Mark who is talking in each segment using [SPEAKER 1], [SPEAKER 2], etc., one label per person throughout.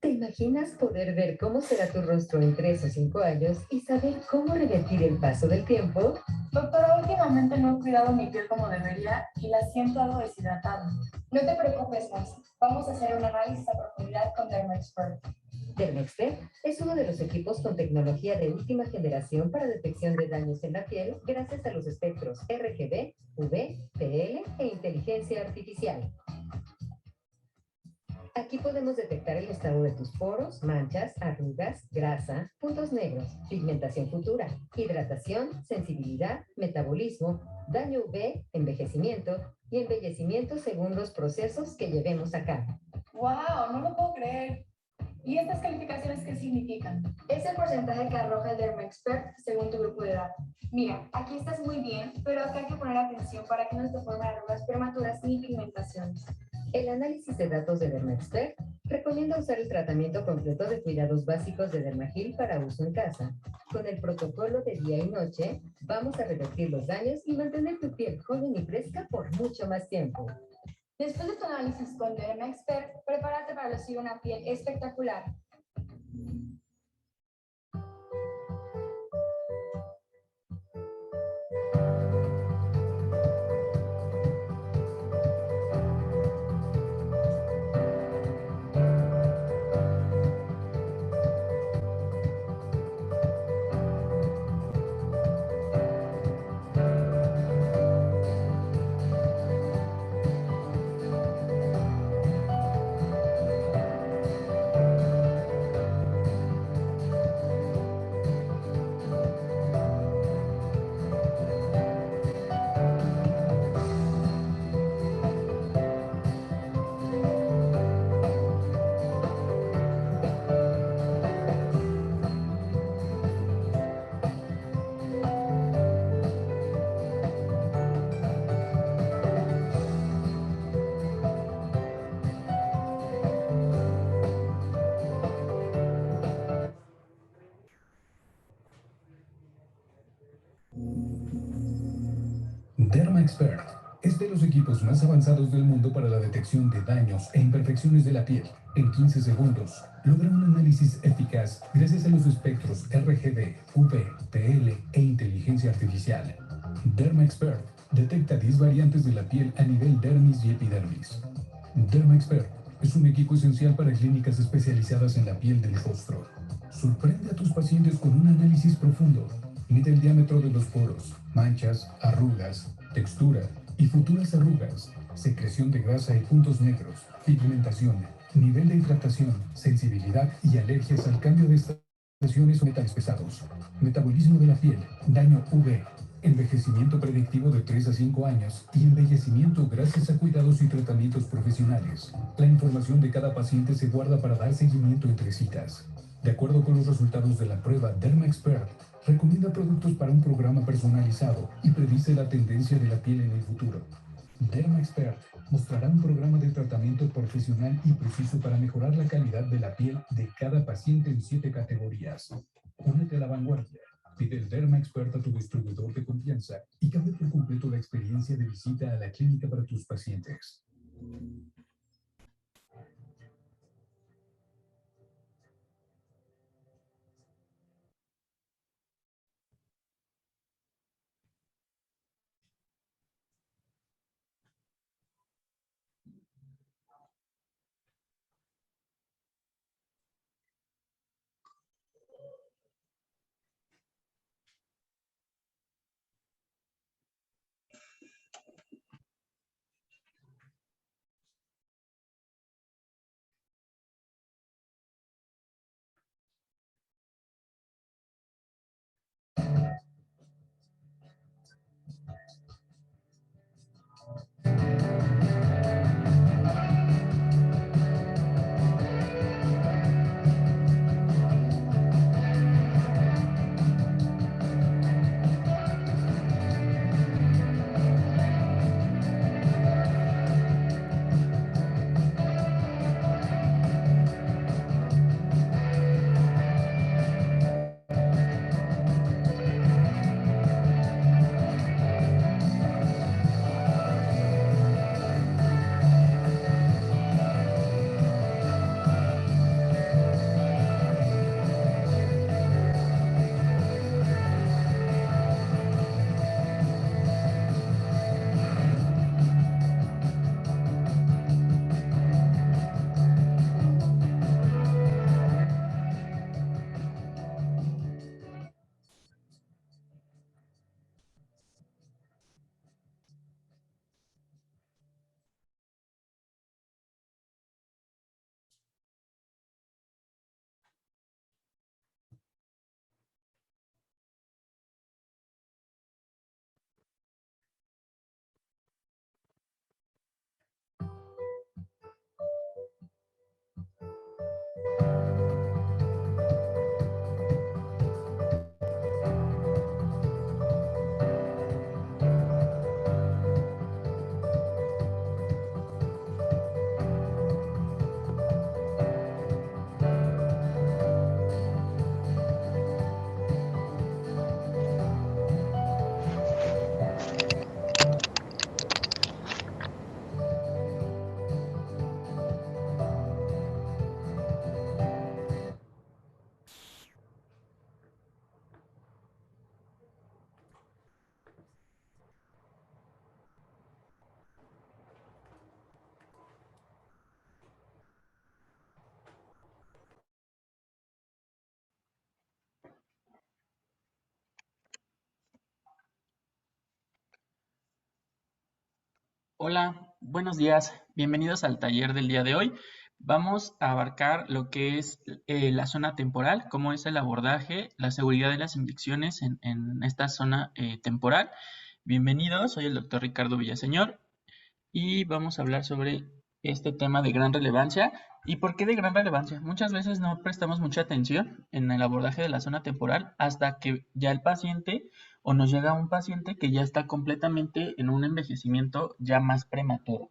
[SPEAKER 1] ¿Te imaginas poder ver cómo será tu rostro en 3 o 5 años y saber cómo revertir el paso del tiempo?
[SPEAKER 2] Doctora, últimamente no he cuidado mi piel como debería y la siento algo deshidratada.
[SPEAKER 3] No te preocupes más, vamos a hacer un análisis a profundidad con Dermaxpert.
[SPEAKER 1] Dermexpert es uno de los equipos con tecnología de última generación para detección de daños en la piel gracias a los espectros RGB, UV, PL e inteligencia artificial. Aquí podemos detectar el estado de tus poros, manchas, arrugas, grasa, puntos negros, pigmentación futura, hidratación, sensibilidad, metabolismo, daño UV, envejecimiento y embellecimiento según los procesos que llevemos a cabo.
[SPEAKER 2] ¡Wow! No lo puedo creer. ¿Y estas calificaciones qué significan?
[SPEAKER 3] Es el porcentaje que arroja el Dermaxpert según tu grupo de edad. Mira, aquí estás muy bien, pero acá hay que poner atención para que no te formen arrugas prematuras ni pigmentaciones.
[SPEAKER 1] El análisis de datos de Dermaxpert recomienda usar el tratamiento completo de cuidados básicos de Dermagil para uso en casa. Con el protocolo de día y noche, vamos a revertir los daños y mantener tu piel joven y fresca por mucho más tiempo.
[SPEAKER 3] Después de tu análisis con Dermaxpert, prepárate para lucir una piel espectacular.
[SPEAKER 4] Dermaxpert es de los equipos más avanzados del mundo para la detección de daños e imperfecciones de la piel. En 15 segundos, logra un análisis eficaz gracias a los espectros RGB, UV, PL e inteligencia artificial. Dermaxpert detecta 10 variantes de la piel a nivel dermis y epidermis. Dermaxpert es un equipo esencial para clínicas especializadas en la piel del rostro. Sorprende a tus pacientes con un análisis profundo. Mide el diámetro de los poros, manchas, arrugas, textura y futuras arrugas, secreción de grasa y puntos negros, pigmentación, nivel de hidratación, sensibilidad y alergias al cambio de estaciones o metales pesados, metabolismo de la piel, daño UV, envejecimiento predictivo de 3 a 5 años y embellecimiento gracias a cuidados y tratamientos profesionales. La información de cada paciente se guarda para dar seguimiento entre citas. De acuerdo con los resultados de la prueba Dermaxpert, recomienda productos para un programa personalizado y predice la tendencia de la piel en el futuro. Dermaxpert mostrará un programa de tratamiento profesional y preciso para mejorar la calidad de la piel de cada paciente en 7 categorías. Únete a la vanguardia. Pide el Dermaxpert a tu distribuidor de confianza y cambia por completo la experiencia de visita a la clínica para tus pacientes.
[SPEAKER 5] Hola, buenos días. Bienvenidos al taller del día de hoy. Vamos a abarcar lo que es la zona temporal, cómo es el abordaje, la seguridad de las inyecciones en esta zona temporal. Bienvenidos, soy el doctor Ricardo Villaseñor y vamos a hablar sobre este tema de gran relevancia. ¿Y por qué de gran relevancia? Muchas veces no prestamos mucha atención en el abordaje de la zona temporal hasta que ya el paciente o nos llega un paciente que ya está completamente en un envejecimiento ya más prematuro.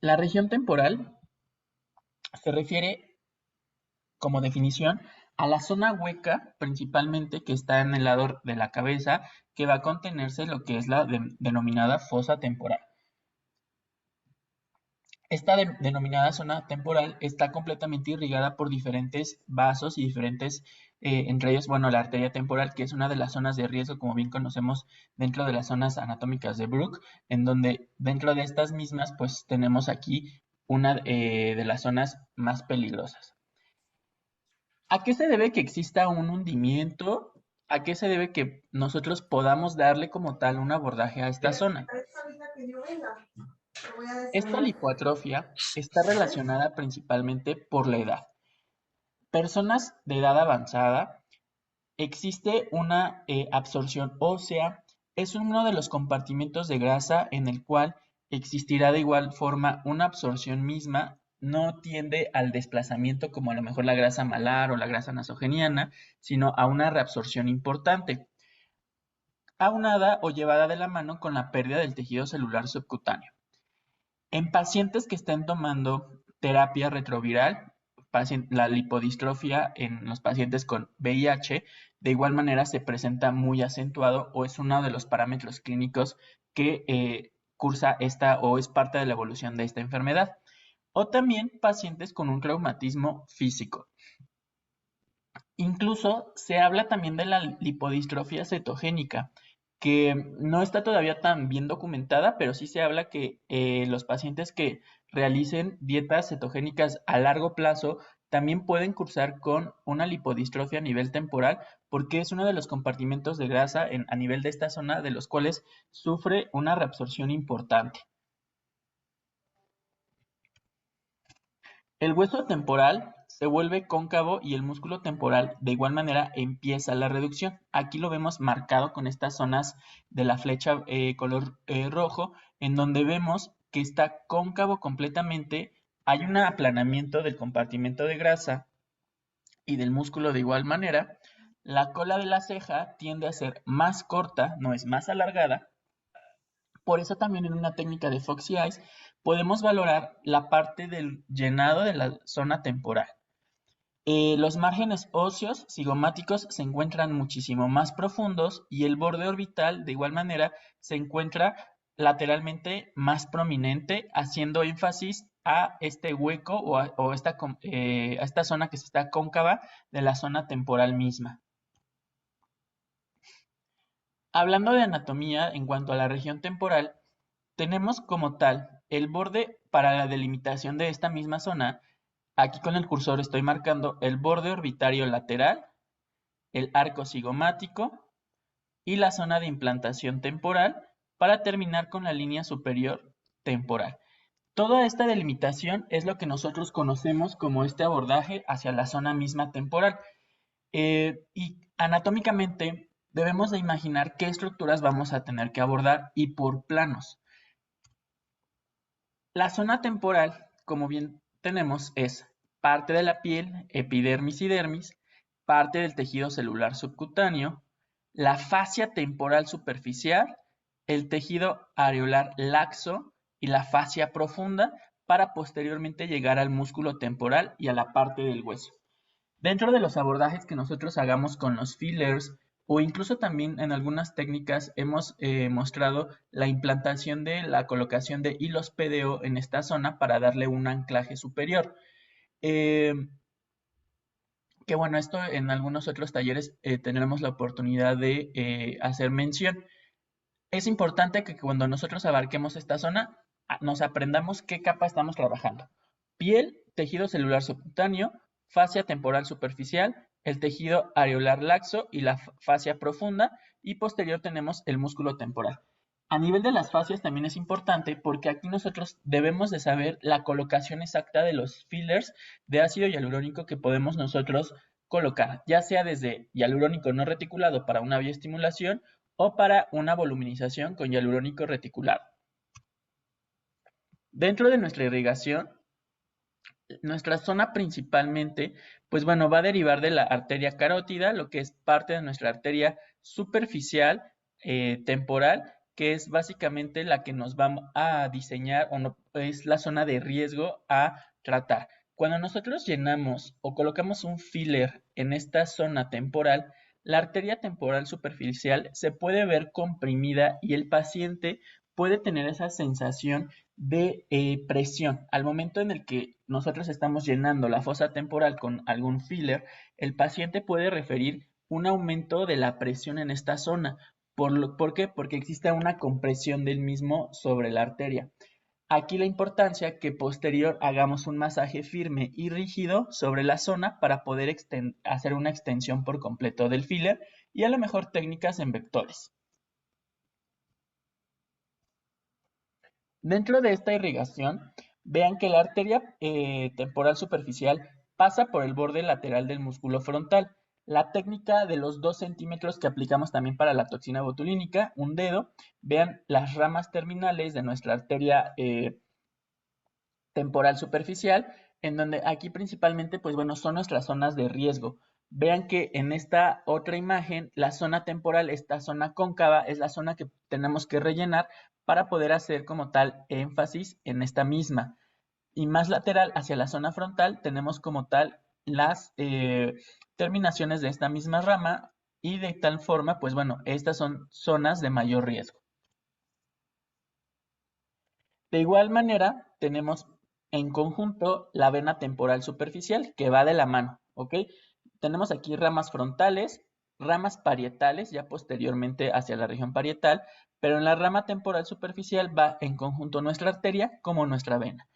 [SPEAKER 5] La región temporal se refiere, como definición, a la zona hueca, principalmente que está en el lado de la cabeza, que va a contenerse lo que es la denominada fosa temporal. Esta denominada zona temporal está completamente irrigada por diferentes vasos y diferentes, entre ellos, bueno, la arteria temporal, que es una de las zonas de riesgo, como bien conocemos, dentro de las zonas anatómicas de Bruch, en donde dentro de estas mismas, pues tenemos aquí una de las zonas más peligrosas. ¿A qué se debe que exista un hundimiento? ¿A qué se debe que nosotros podamos darle como tal un abordaje a esta zona? Esta lipoatrofia está relacionada principalmente por la edad. Personas de edad avanzada, existe una absorción ósea, es uno de los compartimentos de grasa en el cual existirá de igual forma una absorción misma, no tiende al desplazamiento como a lo mejor la grasa malar o la grasa nasogeniana, sino a una reabsorción importante, aunada o llevada de la mano con la pérdida del tejido celular subcutáneo. En pacientes que estén tomando terapia retroviral, la lipodistrofia en los pacientes con VIH, de igual manera se presenta muy acentuado o es uno de los parámetros clínicos que cursa esta o es parte de la evolución de esta enfermedad. O también pacientes con un traumatismo físico. Incluso se habla también de la lipodistrofia cetogénica, que no está todavía tan bien documentada, pero sí se habla que los pacientes que realicen dietas cetogénicas a largo plazo también pueden cursar con una lipodistrofia a nivel temporal, porque es uno de los compartimentos de grasa a nivel de esta zona de los cuales sufre una reabsorción importante. El hueso temporal se vuelve cóncavo y el músculo temporal de igual manera empieza la reducción. Aquí lo vemos marcado con estas zonas de la flecha color rojo, en donde vemos que está cóncavo completamente. Hay un aplanamiento del compartimento de grasa y del músculo de igual manera. La cola de la ceja tiende a ser más corta, no es más alargada. Por eso también en una técnica de Foxy Eyes podemos valorar la parte del llenado de la zona temporal. Los márgenes óseos cigomáticos se encuentran muchísimo más profundos y el borde orbital de igual manera se encuentra lateralmente más prominente, haciendo énfasis a este hueco o a esta zona que se está cóncava de la zona temporal misma. Hablando de anatomía en cuanto a la región temporal, tenemos como tal el borde para la delimitación de esta misma zona. Aquí con el cursor estoy marcando el borde orbitario lateral, el arco cigomático y la zona de implantación temporal para terminar con la línea superior temporal. Toda esta delimitación es lo que nosotros conocemos como este abordaje hacia la zona misma temporal. Y anatómicamente debemos de imaginar qué estructuras vamos a tener que abordar y por planos. La zona temporal, como bien tenemos, es parte de la piel, epidermis y dermis, parte del tejido celular subcutáneo, la fascia temporal superficial, el tejido areolar laxo y la fascia profunda para posteriormente llegar al músculo temporal y a la parte del hueso. Dentro de los abordajes que nosotros hagamos con los fillers o incluso también en algunas técnicas hemos mostrado la implantación de la colocación de hilos PDO en esta zona para darle un anclaje superior. Que bueno, esto en algunos otros talleres tendremos la oportunidad de hacer mención. Es importante que cuando nosotros abarquemos esta zona nos aprendamos qué capa estamos trabajando. Piel, tejido celular subcutáneo, fascia temporal superficial, el tejido areolar laxo y la fascia profunda, y posterior tenemos el músculo temporal. A nivel de las fascias también es importante porque aquí nosotros debemos de saber la colocación exacta de los fillers de ácido hialurónico que podemos nosotros colocar, ya sea desde hialurónico no reticulado para una bioestimulación o para una voluminización con hialurónico reticulado. Dentro de nuestra irrigación, nuestra zona principalmente, pues bueno, va a derivar de la arteria carótida, lo que es parte de nuestra arteria superficial temporal, que es básicamente la que nos va a diseñar o no, es la zona de riesgo a tratar. Cuando nosotros llenamos o colocamos un filler en esta zona temporal, la arteria temporal superficial se puede ver comprimida y el paciente puede tener esa sensación de presión. Al momento en el que nosotros estamos llenando la fosa temporal con algún filler, el paciente puede referir un aumento de la presión en esta zona. ¿Por qué? Porque existe una compresión del mismo sobre la arteria. Aquí la importancia que posterior hagamos un masaje firme y rígido sobre la zona para poder hacer una extensión por completo del filler y a lo mejor técnicas en vectores. Dentro de esta irrigación, vean que la arteria temporal superficial pasa por el borde lateral del músculo frontal. La técnica de los 2 centímetros que aplicamos también para la toxina botulínica, un dedo, vean las ramas terminales de nuestra arteria temporal superficial, en donde aquí principalmente, pues bueno, son nuestras zonas de riesgo. Vean que en esta otra imagen, la zona temporal, esta zona cóncava, es la zona que tenemos que rellenar para poder hacer como tal énfasis en esta misma. Y más lateral hacia la zona frontal tenemos como tal las terminaciones de esta misma rama y de tal forma, pues bueno, estas son zonas de mayor riesgo. De igual manera, tenemos en conjunto la vena temporal superficial que va de la mano, ¿ok? Tenemos aquí ramas frontales, ramas parietales, ya posteriormente hacia la región parietal, pero en la rama temporal superficial va en conjunto nuestra arteria como nuestra vena.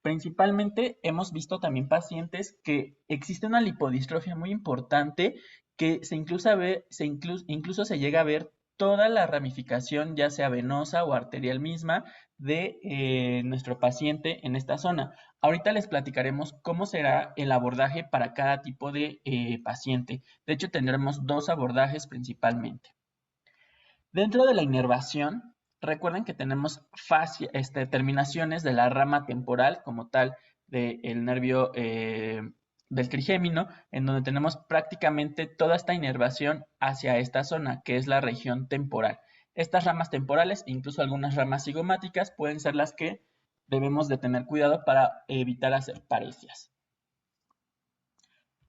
[SPEAKER 5] Principalmente hemos visto también pacientes que existe una lipodistrofia muy importante que incluso se llega a ver toda la ramificación, ya sea venosa o arterial misma, de nuestro paciente en esta zona. Ahorita les platicaremos cómo será el abordaje para cada tipo de paciente. De hecho, tendremos 2 abordajes principalmente. Dentro de la inervación, recuerden que tenemos terminaciones de la rama temporal como tal del nervio del trigémino, en donde tenemos prácticamente toda esta inervación hacia esta zona, que es la región temporal. Estas ramas temporales, incluso algunas ramas cigomáticas, pueden ser las que debemos de tener cuidado para evitar hacer paresias.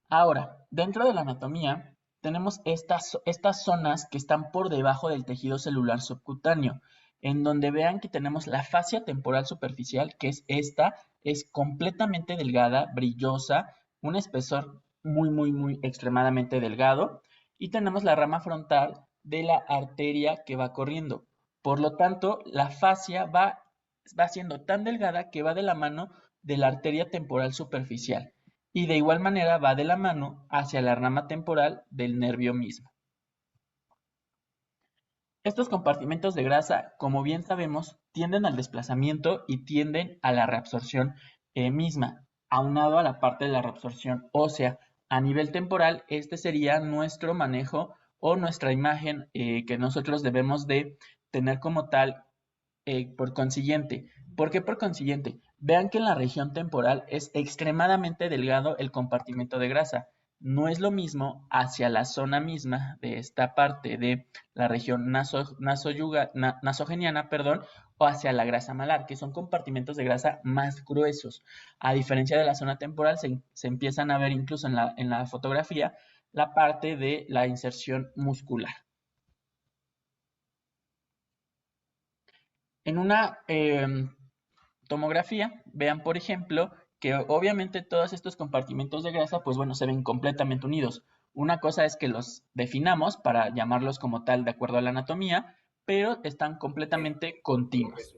[SPEAKER 5] Ahora, dentro de la anatomía, tenemos estas zonas que están por debajo del tejido celular subcutáneo, en donde vean que tenemos la fascia temporal superficial, que es esta, es completamente delgada, brillosa, un espesor muy extremadamente delgado, y tenemos la rama frontal de la arteria que va corriendo. Por lo tanto, la fascia va siendo tan delgada que va de la mano de la arteria temporal superficial y de igual manera va de la mano hacia la rama temporal del nervio mismo. Estos compartimentos de grasa, como bien sabemos, tienden al desplazamiento y tienden a la reabsorción misma, aunado a la parte de la reabsorción ósea. A nivel temporal, este sería nuestro manejo o nuestra imagen que nosotros debemos de tener como tal por consiguiente. ¿Por qué por consiguiente? Vean que en la región temporal es extremadamente delgado el compartimento de grasa. No es lo mismo hacia la zona misma de esta parte de la región nasogeniana, o hacia la grasa malar, que son compartimentos de grasa más gruesos. A diferencia de la zona temporal, se empiezan a ver incluso en la fotografía la parte de la inserción muscular. En una tomografía, vean por ejemplo que obviamente todos estos compartimentos de grasa, pues bueno, se ven completamente unidos. Una cosa es que los definamos para llamarlos como tal de acuerdo a la anatomía, pero están completamente continuos.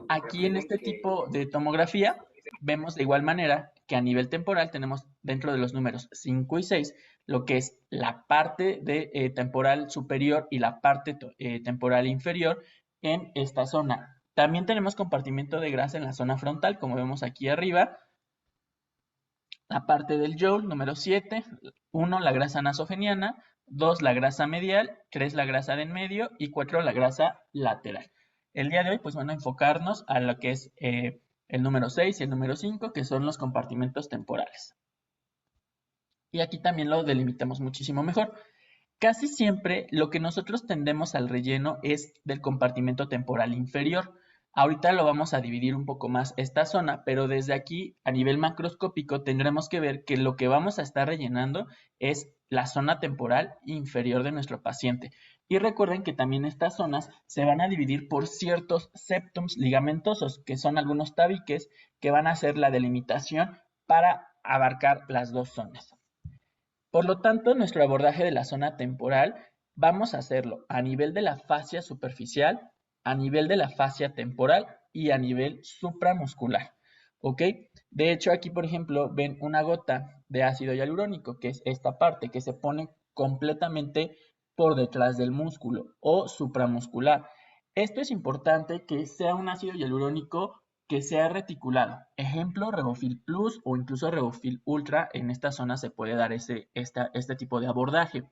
[SPEAKER 5] Aquí en este tipo de tomografía vemos de igual manera que a nivel temporal tenemos dentro de los números 5 y 6 lo que es la parte de temporal superior y la parte temporal inferior en esta zona. También tenemos compartimiento de grasa en la zona frontal, como vemos aquí arriba. La parte del Joule, número 7, 1 la grasa nasogeniana, 2 la grasa medial, 3 la grasa de en medio y 4 la grasa lateral. El día de hoy pues van a enfocarnos a lo que es el número 6 y el número 5, que son los compartimentos temporales. Y aquí también lo delimitamos muchísimo mejor. Casi siempre lo que nosotros tendemos al relleno es del compartimento temporal inferior. Ahorita lo vamos a dividir un poco más esta zona, pero desde aquí a nivel macroscópico tendremos que ver que lo que vamos a estar rellenando es la zona temporal inferior de nuestro paciente. Y recuerden que también estas zonas se van a dividir por ciertos septums ligamentosos, que son algunos tabiques que van a hacer la delimitación para abarcar las dos zonas. Por lo tanto, nuestro abordaje de la zona temporal vamos a hacerlo a nivel de la fascia superficial, a nivel de la fascia temporal y a nivel supramuscular. ¿Ok? De hecho, aquí, por ejemplo, ven una gota de ácido hialurónico, que es esta parte que se pone completamente por detrás del músculo o supramuscular. Esto es importante que sea un ácido hialurónico que sea reticulado. Ejemplo, Revofil Plus o incluso Revofil Ultra. En esta zona se puede dar este tipo de abordaje.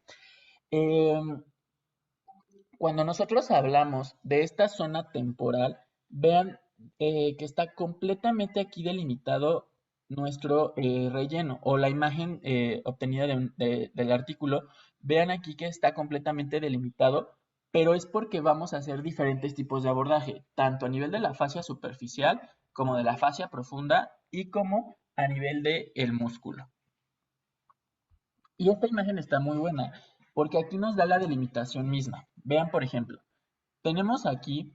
[SPEAKER 5] Cuando nosotros hablamos de esta zona temporal, vean que está completamente aquí delimitado nuestro relleno o la imagen obtenida del artículo. Vean aquí que está completamente delimitado, pero es porque vamos a hacer diferentes tipos de abordaje, tanto a nivel de la fascia superficial como de la fascia profunda y como a nivel del músculo. Y esta imagen está muy buena porque aquí nos da la delimitación misma. Vean, por ejemplo, tenemos aquí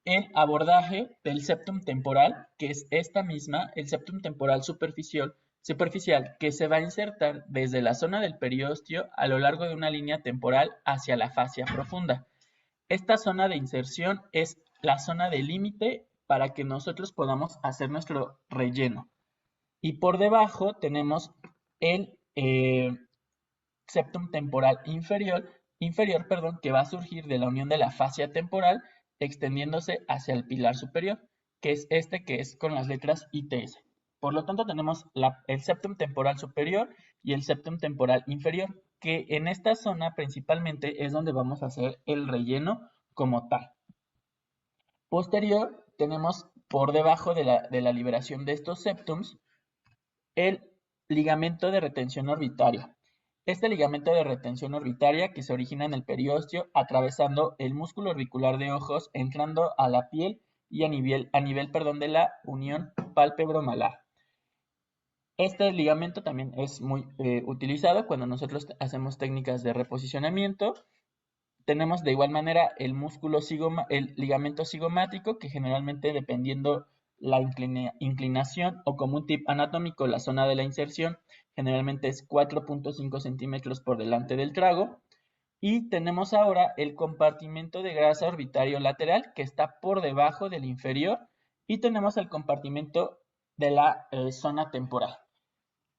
[SPEAKER 5] el abordaje del septum temporal, que es esta misma, el septum temporal superficial, que se va a insertar desde la zona del periósteo a lo largo de una línea temporal hacia la fascia profunda. Esta zona de inserción es la zona de límite para que nosotros podamos hacer nuestro relleno. Y por debajo tenemos el septum temporal inferior, que va a surgir de la unión de la fascia temporal extendiéndose hacia el pilar superior, que es este que es con las letras ITS. Por lo tanto, tenemos el septum temporal superior y el septum temporal inferior, que en esta zona principalmente es donde vamos a hacer el relleno como tal. Posterior, tenemos por debajo de la liberación de estos septums el ligamento de retención orbitaria. Este ligamento de retención orbitaria que se origina en el periósteo atravesando el músculo orbicular de ojos, entrando a la piel y a nivel de la unión pálpebro-malar. Este ligamento también es muy utilizado cuando nosotros hacemos técnicas de reposicionamiento. Tenemos de igual manera el ligamento cigomático, que generalmente dependiendo la inclinación o como un tip anatómico, la zona de la inserción generalmente es 4.5 centímetros por delante del trago. Y tenemos ahora el compartimento de grasa orbitario lateral, que está por debajo del inferior, y tenemos el compartimento de la zona temporal.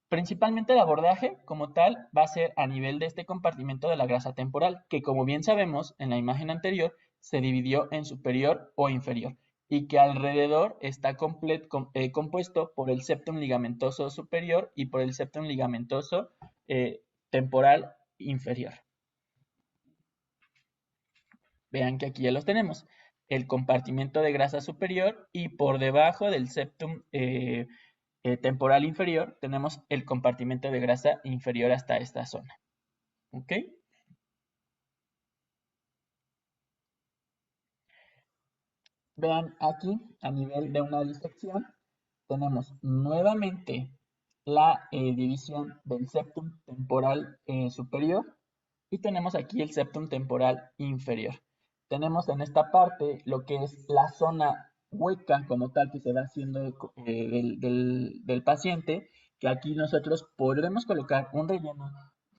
[SPEAKER 5] Principalmente el abordaje como tal va a ser a nivel de este compartimento de la grasa temporal, que como bien sabemos en la imagen anterior se dividió en superior o inferior y que alrededor está compuesto por el septum ligamentoso superior y por el septum ligamentoso temporal inferior. Vean que aquí ya los tenemos, el compartimento de grasa superior y por debajo del septum temporal inferior tenemos el compartimento de grasa inferior hasta esta zona. ¿Ok? Vean aquí a nivel de una disección tenemos nuevamente la división del septum temporal superior y tenemos aquí el septum temporal inferior. Tenemos en esta parte lo que es la zona hueca como tal que se va haciendo del paciente, que aquí nosotros podremos colocar un relleno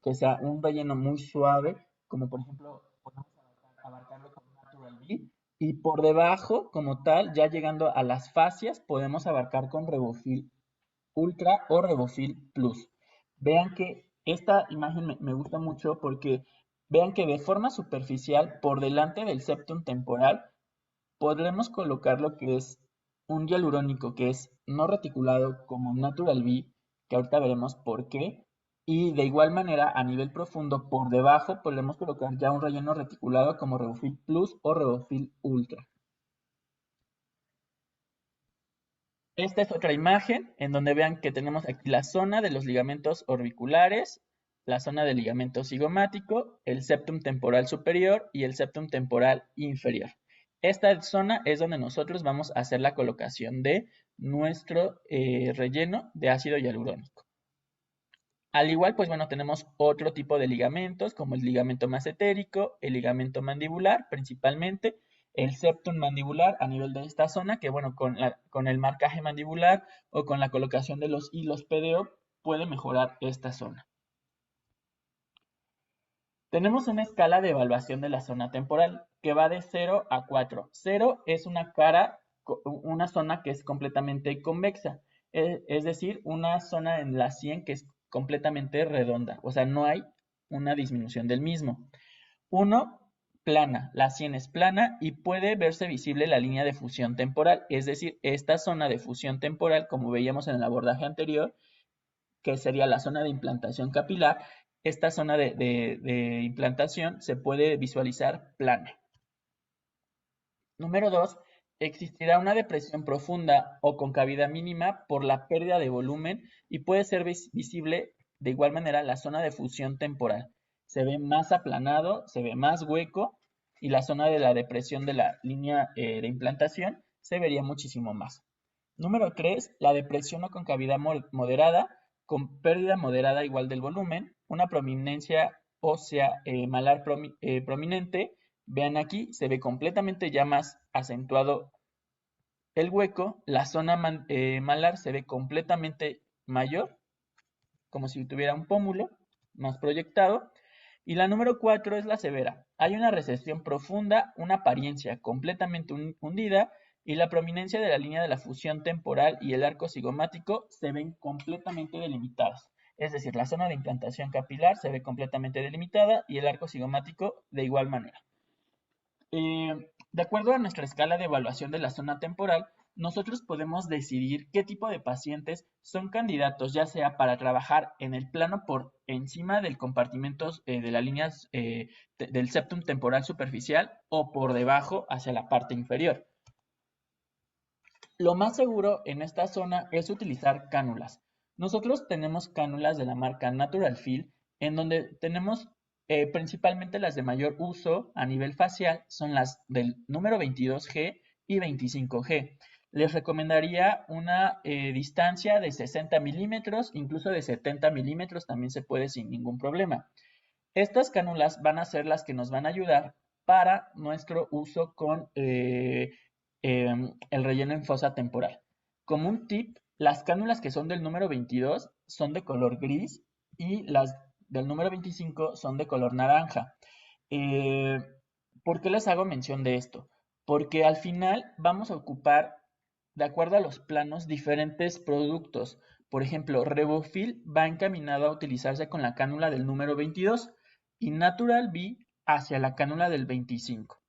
[SPEAKER 5] que sea un relleno muy suave, como por ejemplo podemos abarcarlo con Natural B, y por debajo como tal, ya llegando a las fascias, podemos abarcar con Revofil Ultra o Revofil Plus. Vean que esta imagen me gusta mucho porque vean que de forma superficial, por delante del septum temporal, podremos colocar lo que es un hialurónico que es no reticulado como Natural B, que ahorita veremos por qué. Y de igual manera, a nivel profundo, por debajo, podemos colocar ya un relleno reticulado como Revofil Plus o Revofil Ultra. Esta es otra imagen en donde vean que tenemos aquí la zona de los ligamentos orbiculares, la zona del ligamento cigomático, el septum temporal superior y el septum temporal inferior. Esta zona es donde nosotros vamos a hacer la colocación de nuestro relleno de ácido hialurónico. Al igual, pues bueno, tenemos otro tipo de ligamentos, como el ligamento massetérico, el ligamento mandibular principalmente, el septum mandibular a nivel de esta zona, que bueno, con el marcaje mandibular o con la colocación de los hilos PDO puede mejorar esta zona. Tenemos una escala de evaluación de la zona temporal que va de 0 a 4. 0 es una zona que es completamente convexa, es decir, una zona en la sien que es completamente redonda, o sea, no hay una disminución del mismo. 1, plana, la sien es plana y puede verse visible la línea de fusión temporal, es decir, esta zona de fusión temporal, como veíamos en el abordaje anterior, que sería la zona de implantación capilar, esta zona de implantación se puede visualizar plana. Número 2, existirá una depresión profunda o concavidad mínima por la pérdida de volumen y puede ser visible de igual manera la zona de fusión temporal. Se ve más aplanado, se ve más hueco y la zona de la depresión de la línea de implantación se vería muchísimo más. Número 3, la depresión o concavidad moderada con pérdida moderada igual del volumen, una prominencia ósea malar prominente. Vean aquí, se ve completamente ya más acentuado el hueco, la zona malar se ve completamente mayor, como si tuviera un pómulo más proyectado. Y la número 4 es la severa. Hay una recesión profunda, una apariencia completamente hundida y la prominencia de la línea de la fusión temporal y el arco cigomático se ven completamente delimitados. Es decir, la zona de implantación capilar se ve completamente delimitada y el arco cigomático de igual manera. De acuerdo a nuestra escala de evaluación de la zona temporal, nosotros podemos decidir qué tipo de pacientes son candidatos, ya sea para trabajar en el plano por encima del compartimento de las líneas del septum temporal superficial o por debajo hacia la parte inferior. Lo más seguro en esta zona es utilizar cánulas. Nosotros tenemos cánulas de la marca Natural Fill, en donde tenemos principalmente las de mayor uso a nivel facial, son las del número 22G y 25G. Les recomendaría una distancia de 60 milímetros, incluso de 70 milímetros también se puede sin ningún problema. Estas cánulas van a ser las que nos van a ayudar para nuestro uso con el relleno en fosa temporal. Como un tip, las cánulas que son del número 22 son de color gris y las del número 25 son de color naranja. ¿Por qué les hago mención de esto? Porque al final vamos a ocupar, de acuerdo a los planos, diferentes productos. Por ejemplo, Revofil va encaminado a utilizarse con la cánula del número 22 y Natural B hacia la cánula del 25.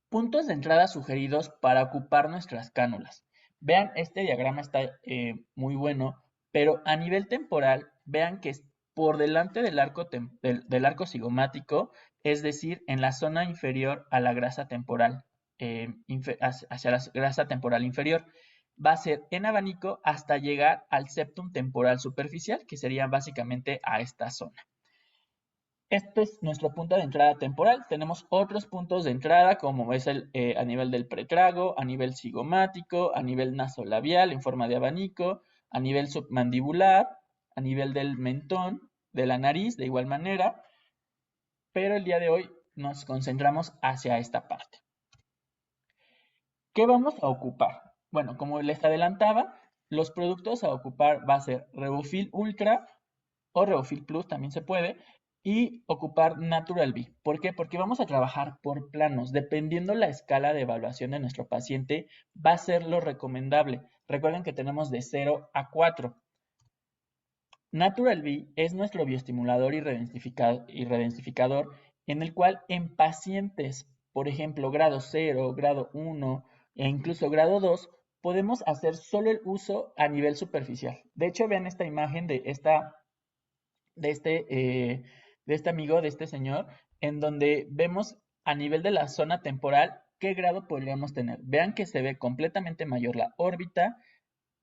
[SPEAKER 5] Puntos de entrada sugeridos para ocupar nuestras cánulas. Vean, este diagrama está muy bueno, pero a nivel temporal, vean que es por delante del arco cigomático, es decir, en la zona inferior a la grasa temporal, hacia la grasa temporal inferior. Va a ser en abanico hasta llegar al septum temporal superficial, que sería básicamente a esta zona. Este es nuestro punto de entrada temporal. Tenemos otros puntos de entrada como es a nivel del pretrago, a nivel cigomático, a nivel nasolabial en forma de abanico, a nivel submandibular, a nivel del mentón, de la nariz de igual manera, pero el día de hoy nos concentramos hacia esta parte. ¿Qué vamos a ocupar? Bueno, como les adelantaba, los productos a ocupar va a ser Revofil Ultra o Revofil Plus, también se puede, y ocupar Natural B. ¿Por qué? Porque vamos a trabajar por planos. Dependiendo la escala de evaluación de nuestro paciente, va a ser lo recomendable. Recuerden que tenemos de 0 a 4. Natural B es nuestro bioestimulador y redensificador en el cual en pacientes, por ejemplo, grado 0, grado 1 e incluso grado 2, podemos hacer solo el uso a nivel superficial. De hecho, vean esta imagen de este amigo, de este señor, en donde vemos a nivel de la zona temporal qué grado podríamos tener. Vean que se ve completamente mayor la órbita.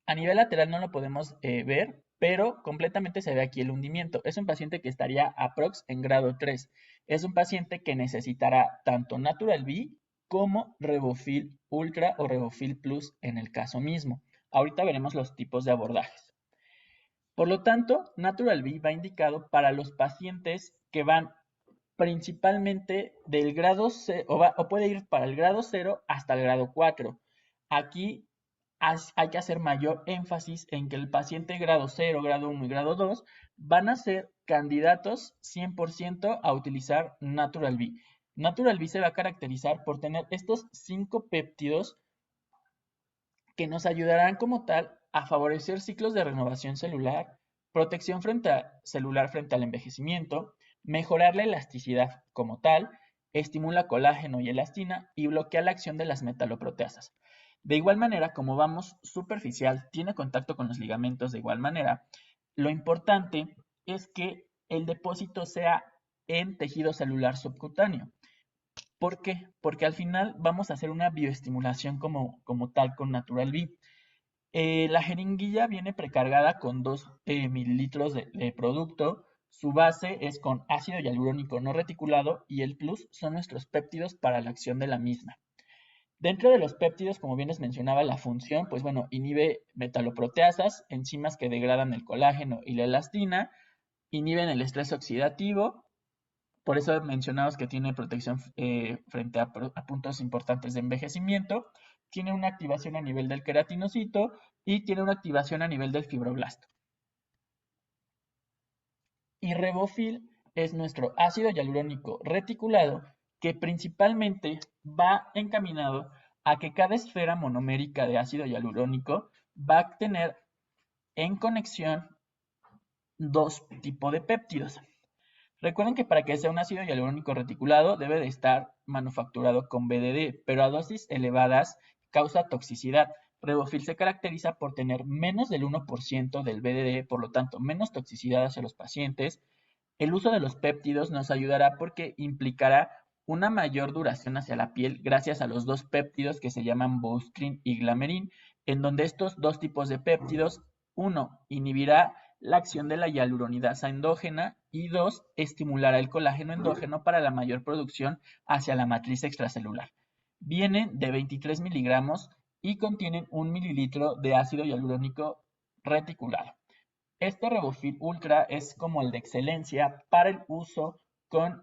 [SPEAKER 5] A nivel lateral no lo podemos ver, pero completamente se ve aquí el hundimiento. Es un paciente que estaría aprox en grado 3. Es un paciente que necesitará tanto Natural B como Revofil Ultra o Revofil Plus en el caso mismo. Ahorita veremos los tipos de abordajes. Por lo tanto, Natural B va indicado para los pacientes que van principalmente del grado 0, o puede ir para el grado 0 hasta el grado 4. Aquí hay que hacer mayor énfasis en que el paciente grado 0, grado 1 y grado 2 van a ser candidatos 100% a utilizar Natural B. Natural B se va a caracterizar por tener estos 5 péptidos que nos ayudarán como tal a favorecer ciclos de renovación celular, protección celular frente al envejecimiento, mejorar la elasticidad como tal, estimula colágeno y elastina y bloquea la acción de las metaloproteasas. De igual manera, como vamos superficial, tiene contacto con los ligamentos de igual manera, lo importante es que el depósito sea en tejido celular subcutáneo. ¿Por qué? Porque al final vamos a hacer una bioestimulación como tal con Natural B. La jeringuilla viene precargada con 2 mililitros de producto. Su base es con ácido hialurónico no reticulado y el plus son nuestros péptidos para la acción de la misma. Dentro de los péptidos, como bien les mencionaba, la función, pues bueno, inhibe metaloproteasas, enzimas que degradan el colágeno y la elastina, inhiben el estrés oxidativo. Por eso mencionamos que tiene protección frente a puntos importantes de envejecimiento, tiene una activación a nivel del queratinocito y tiene una activación a nivel del fibroblasto. Y Revofil es nuestro ácido hialurónico reticulado que principalmente va encaminado a que cada esfera monomérica de ácido hialurónico va a tener en conexión 2 tipos de péptidos. Recuerden que para que sea un ácido hialurónico reticulado debe de estar manufacturado con BDD, pero a dosis elevadas causa toxicidad. Revofil se caracteriza por tener menos del 1% del BDD, por lo tanto menos toxicidad hacia los pacientes. El uso de los péptidos nos ayudará porque implicará una mayor duración hacia la piel gracias a los 2 péptidos que se llaman Bowstring y Glamerin, en donde estos 2 tipos de péptidos, 1 inhibirá la acción de la hialuronidasa endógena y 2 estimulará el colágeno endógeno para la mayor producción hacia la matriz extracelular. Vienen de 23 miligramos y contienen 1 mililitro de ácido hialurónico reticulado. Este Revofil Ultra es como el de excelencia para el uso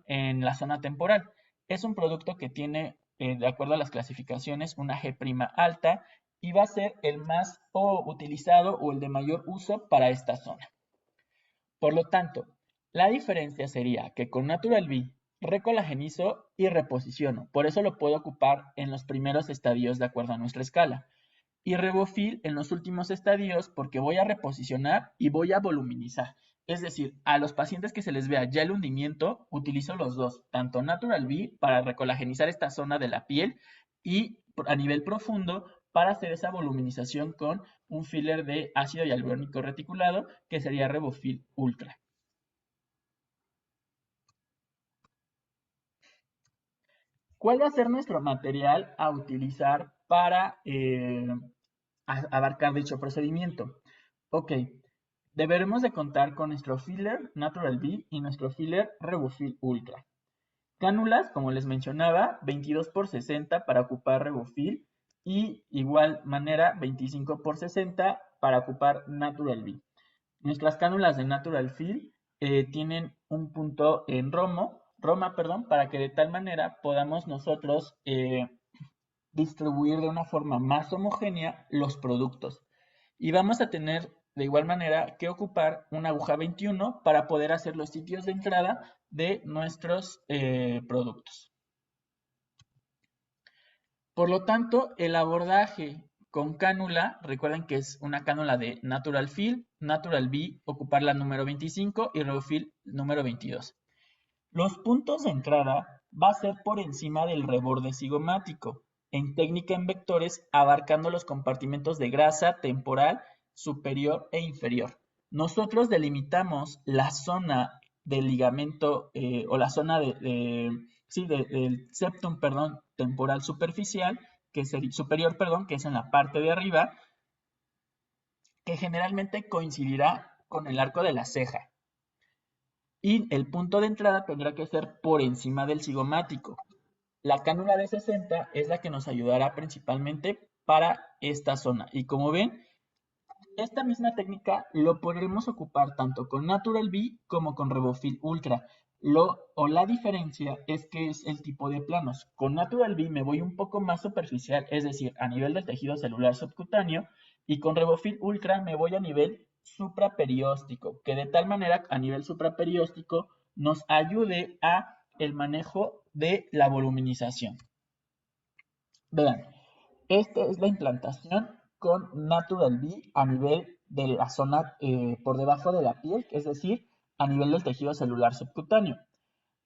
[SPEAKER 5] en la zona temporal. Es un producto que tiene, de acuerdo a las clasificaciones, una G' alta y va a ser el más utilizado o el de mayor uso para esta zona. Por lo tanto, la diferencia sería que con Natural B recolagenizo y reposiciono. Por eso lo puedo ocupar en los primeros estadios de acuerdo a nuestra escala. Y Revofil en los últimos estadios porque voy a reposicionar y voy a voluminizar. Es decir, a los pacientes que se les vea ya el hundimiento, utilizo los dos, tanto Natural B para recolagenizar esta zona de la piel y a nivel profundo para hacer esa voluminización con un filler de ácido hialurónico reticulado que sería Revofil Ultra. ¿Cuál va a ser nuestro material a utilizar para abarcar dicho procedimiento? Ok, deberemos de contar con nuestro filler Natural B y nuestro filler Revofil Ultra. Cánulas, como les mencionaba, 22x60 para ocupar Revofil y igual manera 25x60 para ocupar Natural B. Nuestras cánulas de Natural Fill tienen un punto en Roma, para que de tal manera podamos nosotros distribuir de una forma más homogénea los productos. Y vamos a tener de igual manera que ocupar una aguja 21 para poder hacer los sitios de entrada de nuestros productos. Por lo tanto, el abordaje con cánula, recuerden que es una cánula de Natural Fill, Natural V, ocupar la número 25 y RevoFill número 22. Los puntos de entrada va a ser por encima del reborde cigomático, en técnica en vectores abarcando los compartimentos de grasa temporal superior e inferior. Nosotros delimitamos la zona del ligamento o la zona del septum, temporal superficial, superior, que es en la parte de arriba, que generalmente coincidirá con el arco de la ceja. Y el punto de entrada tendrá que ser por encima del cigomático. La cánula de 60 es la que nos ayudará principalmente para esta zona. Y como ven, esta misma técnica lo podremos ocupar tanto con Natural V como con RevoFill Ultra. La diferencia es que es el tipo de planos. Con Natural V me voy un poco más superficial, es decir, a nivel del tejido celular subcutáneo, y con RevoFill Ultra me voy a nivel supraperióstico, que de tal manera a nivel supraperióstico nos ayude a el manejo de la voluminización. Vean, esta es la implantación con Natural V a nivel de la zona por debajo de la piel, es decir, a nivel del tejido celular subcutáneo.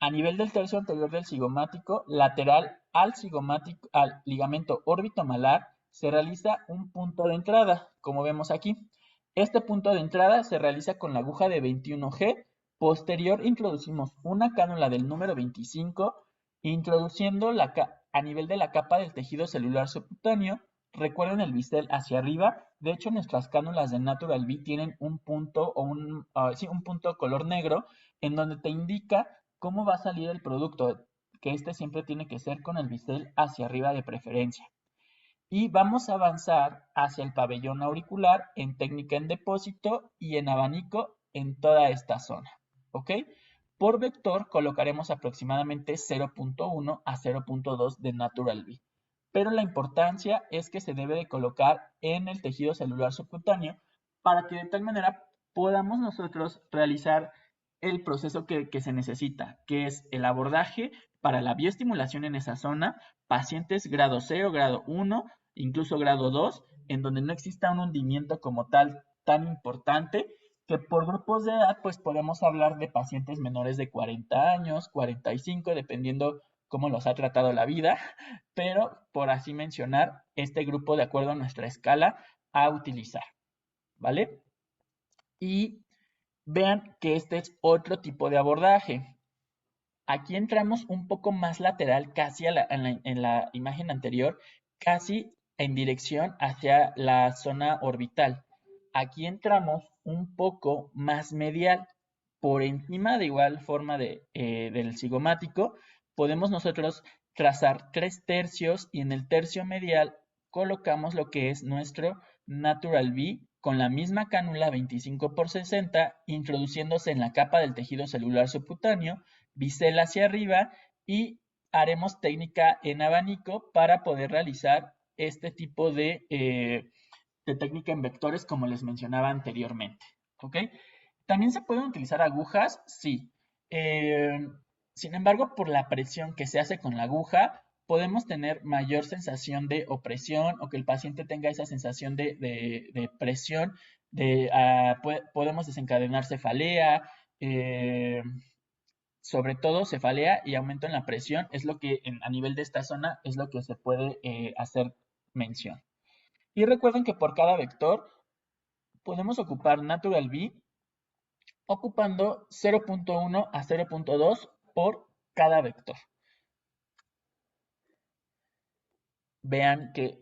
[SPEAKER 5] A nivel del tercio anterior del cigomático, lateral al cigomático, al ligamento órbito-malar, se realiza un punto de entrada, como vemos aquí. Este punto de entrada se realiza con la aguja de 21G. Posterior introducimos una cánula del número 25, introduciendo a nivel de la capa del tejido celular subcutáneo. Recuerden el bisel hacia arriba. De hecho, nuestras cánulas de Natural V tienen un punto o un punto color negro en donde te indica cómo va a salir el producto, que este siempre tiene que ser con el bisel hacia arriba de preferencia. Y vamos a avanzar hacia el pabellón auricular en técnica en depósito y en abanico en toda esta zona, ¿ok? Por vector colocaremos aproximadamente 0.1 a 0.2 de Natural V. Pero la importancia es que se debe de colocar en el tejido celular subcutáneo para que de tal manera podamos nosotros realizar el proceso que se necesita, que es el abordaje para la bioestimulación en esa zona, pacientes grado 0, grado 1, incluso grado 2, en donde no exista un hundimiento como tal tan importante, que por grupos de edad pues podemos hablar de pacientes menores de 40 años, 45, dependiendo cómo los ha tratado la vida, pero por así mencionar este grupo de acuerdo a nuestra escala a utilizar, ¿vale? Y vean que este es otro tipo de abordaje. Aquí entramos un poco más lateral, casi en la imagen anterior, casi en dirección hacia la zona orbital. Aquí entramos un poco más medial, por encima de igual forma del cigomático. Podemos nosotros trazar 3 tercios y en el tercio medial colocamos lo que es nuestro Natural V con la misma cánula 25×60, introduciéndose en la capa del tejido celular subcutáneo, bisel hacia arriba, y haremos técnica en abanico para poder realizar este tipo de técnica en vectores como les mencionaba anteriormente, ¿ok? ¿También se pueden utilizar agujas? Sí. Sin embargo, por la presión que se hace con la aguja, podemos tener mayor sensación de opresión o que el paciente tenga esa sensación de presión, podemos desencadenar cefalea, sobre todo cefalea y aumento en la presión, es lo que a nivel de esta zona es lo que se puede hacer mención. Y recuerden que por cada vector podemos ocupar Natural V ocupando 0.1 a 0.2 por cada vector. Vean que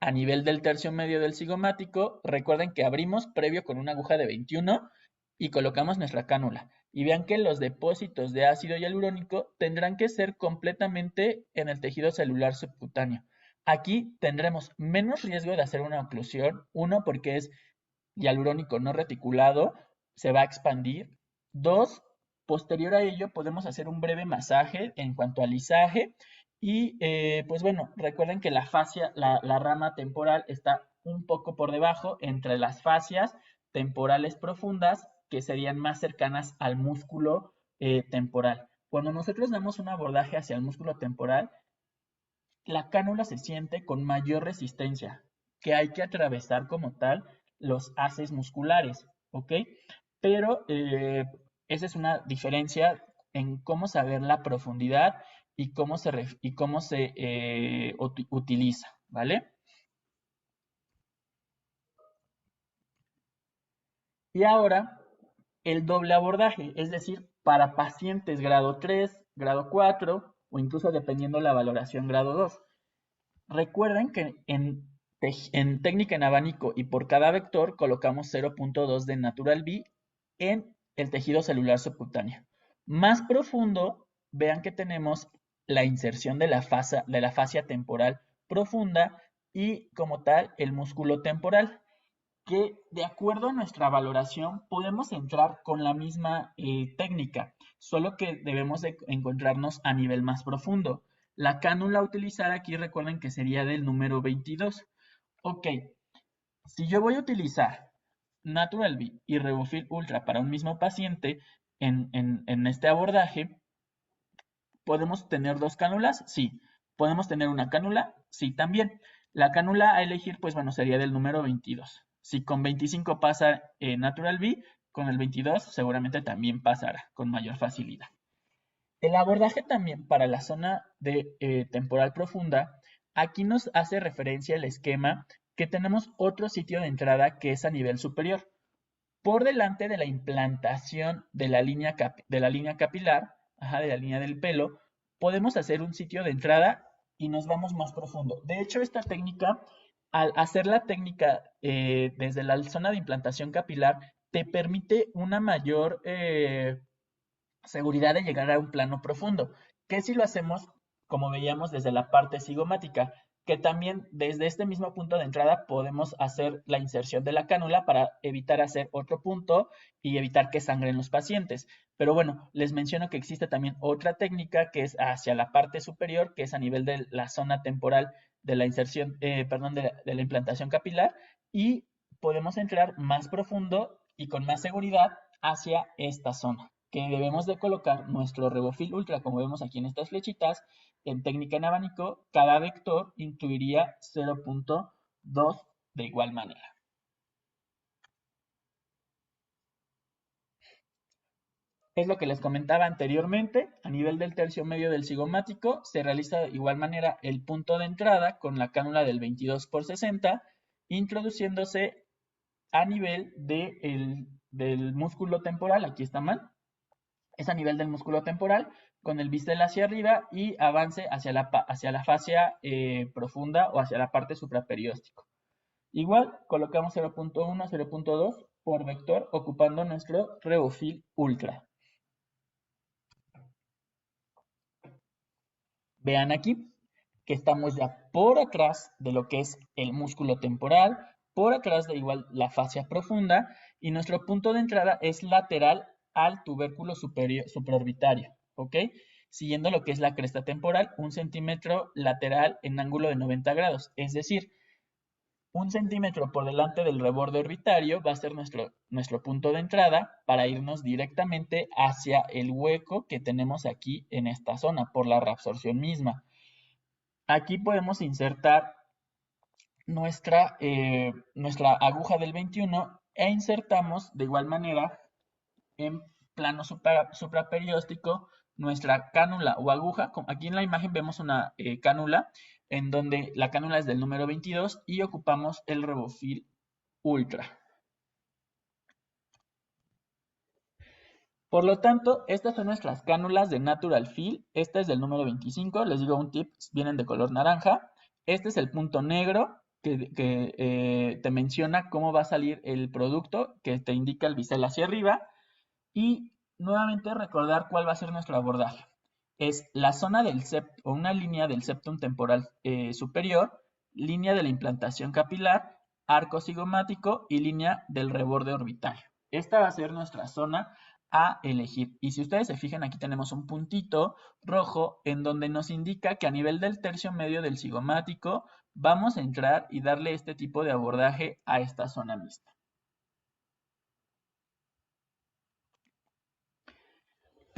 [SPEAKER 5] a nivel del tercio medio del cigomático, recuerden que abrimos previo con una aguja de 21 y colocamos nuestra cánula. Y vean que los depósitos de ácido hialurónico tendrán que ser completamente en el tejido celular subcutáneo. Aquí tendremos menos riesgo de hacer una oclusión, uno porque es hialurónico no reticulado, se va a expandir. 2, posterior a ello podemos hacer un breve masaje en cuanto al lisaje y pues bueno, recuerden que la fascia, la rama temporal está un poco por debajo entre las fascias temporales profundas que serían más cercanas al músculo temporal. Cuando nosotros damos un abordaje hacia el músculo temporal, la cánula se siente con mayor resistencia, que hay que atravesar como tal los haces musculares, ¿ok? Pero esa es una diferencia en cómo saber la profundidad y cómo se utiliza, ¿vale? Y ahora, el doble abordaje, es decir, para pacientes grado 3, grado 4 o incluso dependiendo la valoración grado 2. Recuerden que en técnica en abanico y por cada vector colocamos 0.2 de Natural B en el tejido celular subcutáneo. Más profundo, vean que tenemos la inserción de la fascia temporal profunda y como tal el músculo temporal, que de acuerdo a nuestra valoración podemos entrar con la misma técnica, solo que debemos de encontrarnos a nivel más profundo. La cánula a utilizar aquí recuerden que sería del número 22. Ok, si yo voy a utilizar Natural B y Revofil Ultra para un mismo paciente en este abordaje, ¿podemos tener dos cánulas? Sí. ¿Podemos tener una cánula? Sí, también. La cánula a elegir, pues bueno, sería del número 22. Si con 25 pasa Natural B, con el 22 seguramente también pasará con mayor facilidad. El abordaje también para la zona de temporal profunda, aquí nos hace referencia el esquema que tenemos otro sitio de entrada que es a nivel superior. Por delante de la implantación de la línea capilar, de la línea del pelo, podemos hacer un sitio de entrada y nos vamos más profundo. De hecho, esta técnica, al hacer la técnica desde la zona de implantación capilar, te permite una mayor seguridad de llegar a un plano profundo, que si lo hacemos, como veíamos, desde la parte cigomática, que también desde este mismo punto de entrada podemos hacer la inserción de la cánula para evitar hacer otro punto y evitar que sangren los pacientes. Pero bueno, les menciono que existe también otra técnica que es hacia la parte superior, que es a nivel de la zona temporal de la inserción, de la implantación capilar, y podemos entrar más profundo y con más seguridad hacia esta zona, que debemos de colocar nuestro Revofil Ultra, como vemos aquí en estas flechitas, en técnica en abanico, cada vector incluiría 0.2 de igual manera. Es lo que les comentaba anteriormente, a nivel del tercio medio del cigomático, se realiza de igual manera el punto de entrada con la cánula del 22x60, introduciéndose a nivel del músculo temporal, aquí está mal, es a nivel del músculo temporal, con el bisel hacia arriba y avance hacia la fascia profunda o hacia la parte supraperióstico. Igual, colocamos 0.1, 0.2 por vector, ocupando nuestro Revofil Ultra. Vean aquí que estamos ya por atrás de lo que es el músculo temporal, por atrás de igual la fascia profunda, y nuestro punto de entrada es lateral al tubérculo supraorbitario, ¿ok? Siguiendo lo que es la cresta temporal, 1 centímetro lateral en ángulo de 90 grados, es decir, 1 centímetro por delante del reborde orbitario va a ser nuestro punto de entrada para irnos directamente hacia el hueco que tenemos aquí en esta zona por la reabsorción misma. Aquí podemos insertar nuestra aguja del 21 e insertamos de igual manera en plano supraperióstico nuestra cánula o aguja. Aquí en la imagen vemos una cánula en donde la cánula es del número 22 y ocupamos el Revofil Ultra. Por lo tanto, estas son nuestras cánulas de Natural Fill. Esta es del número 25. Les digo un tip, vienen de color naranja. Este es el punto negro que te menciona cómo va a salir el producto, que te indica el bisel hacia arriba. Y nuevamente recordar cuál va a ser nuestro abordaje. Es la zona del septum o una línea del septum temporal superior, línea de la implantación capilar, arco cigomático y línea del reborde orbitario. Esta va a ser nuestra zona a elegir. Y si ustedes se fijan, aquí tenemos un puntito rojo en donde nos indica que a nivel del tercio medio del cigomático vamos a entrar y darle este tipo de abordaje a esta zona mixta.